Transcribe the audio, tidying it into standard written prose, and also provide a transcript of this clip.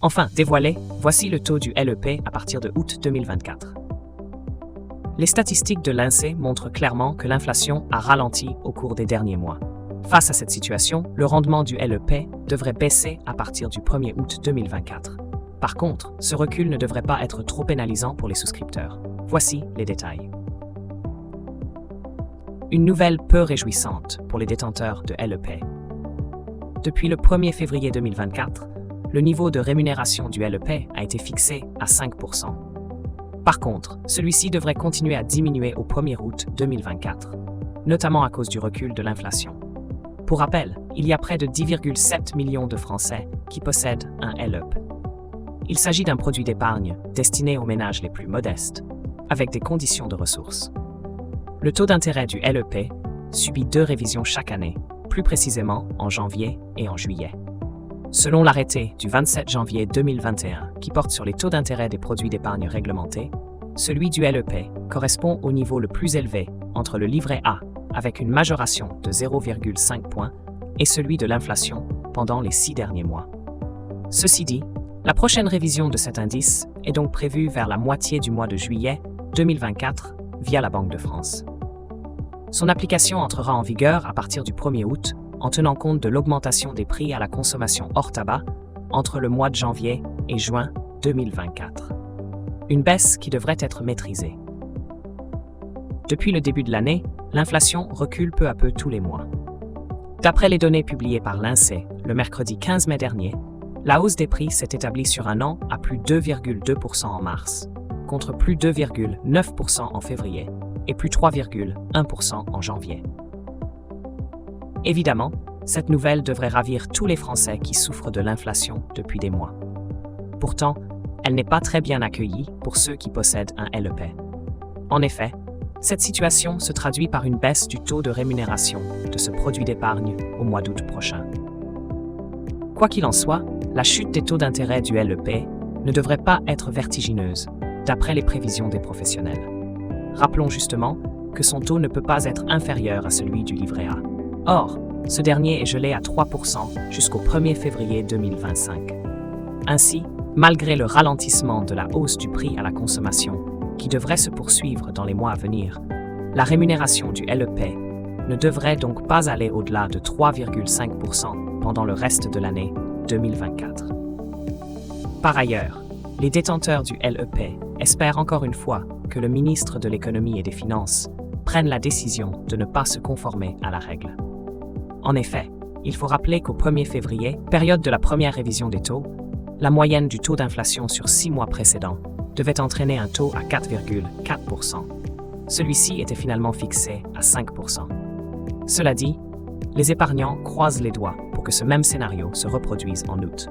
Enfin, dévoilé, voici le taux du LEP à partir de août 2024. Les statistiques de l'INSEE montrent clairement que l'inflation a ralenti au cours des derniers mois. Face à cette situation, le rendement du LEP devrait baisser à partir du 1er août 2024. Par contre, ce recul ne devrait pas être trop pénalisant pour les souscripteurs. Voici les détails. Une nouvelle peu réjouissante pour les détenteurs de LEP. Depuis le 1er février 2024, le niveau de rémunération du LEP a été fixé à 5%. Par contre, celui-ci devrait continuer à diminuer au 1er août 2024, notamment à cause du recul de l'inflation. Pour rappel, il y a près de 10,7 millions de Français qui possèdent un LEP. Il s'agit d'un produit d'épargne destiné aux ménages les plus modestes, avec des conditions de ressources. Le taux d'intérêt du LEP subit 2 révisions chaque année, plus précisément en janvier et en juillet. Selon l'arrêté du 27 janvier 2021 qui porte sur les taux d'intérêt des produits d'épargne réglementés, celui du LEP correspond au niveau le plus élevé entre le livret A, avec une majoration de 0,5 points, et celui de l'inflation pendant les 6 derniers mois. Ceci dit, la prochaine révision de cet indice est donc prévue vers la moitié du mois de juillet 2024 via la Banque de France. Son application entrera en vigueur à partir du 1er août en tenant compte de l'augmentation des prix à la consommation hors tabac entre le mois de janvier et juin 2024. Une baisse qui devrait être maîtrisée. Depuis le début de l'année, l'inflation recule peu à peu tous les mois. D'après les données publiées par l'INSEE le mercredi 15 mai dernier, la hausse des prix s'est établie sur un an à plus 2,2% en mars, contre plus 2,9% en février et plus 3,1% en janvier. Évidemment, cette nouvelle devrait ravir tous les Français qui souffrent de l'inflation depuis des mois. Pourtant, elle n'est pas très bien accueillie pour ceux qui possèdent un LEP. En effet, cette situation se traduit par une baisse du taux de rémunération de ce produit d'épargne au mois d'août prochain. Quoi qu'il en soit, la chute des taux d'intérêt du LEP ne devrait pas être vertigineuse, d'après les prévisions des professionnels. Rappelons justement que son taux ne peut pas être inférieur à celui du livret A. Or, ce dernier est gelé à 3% jusqu'au 1er février 2025. Ainsi, malgré le ralentissement de la hausse du prix à la consommation, qui devrait se poursuivre dans les mois à venir, la rémunération du LEP ne devrait donc pas aller au-delà de 3,5% pendant le reste de l'année 2024. Par ailleurs, les détenteurs du LEP espèrent encore une fois que le ministre de l'Économie et des Finances prenne la décision de ne pas se conformer à la règle. En effet, il faut rappeler qu'au 1er février, période de la première révision des taux, la moyenne du taux d'inflation sur 6 mois précédents devait entraîner un taux à 4,4%. Celui-ci était finalement fixé à 5%. Cela dit, les épargnants croisent les doigts pour que ce même scénario se reproduise en août.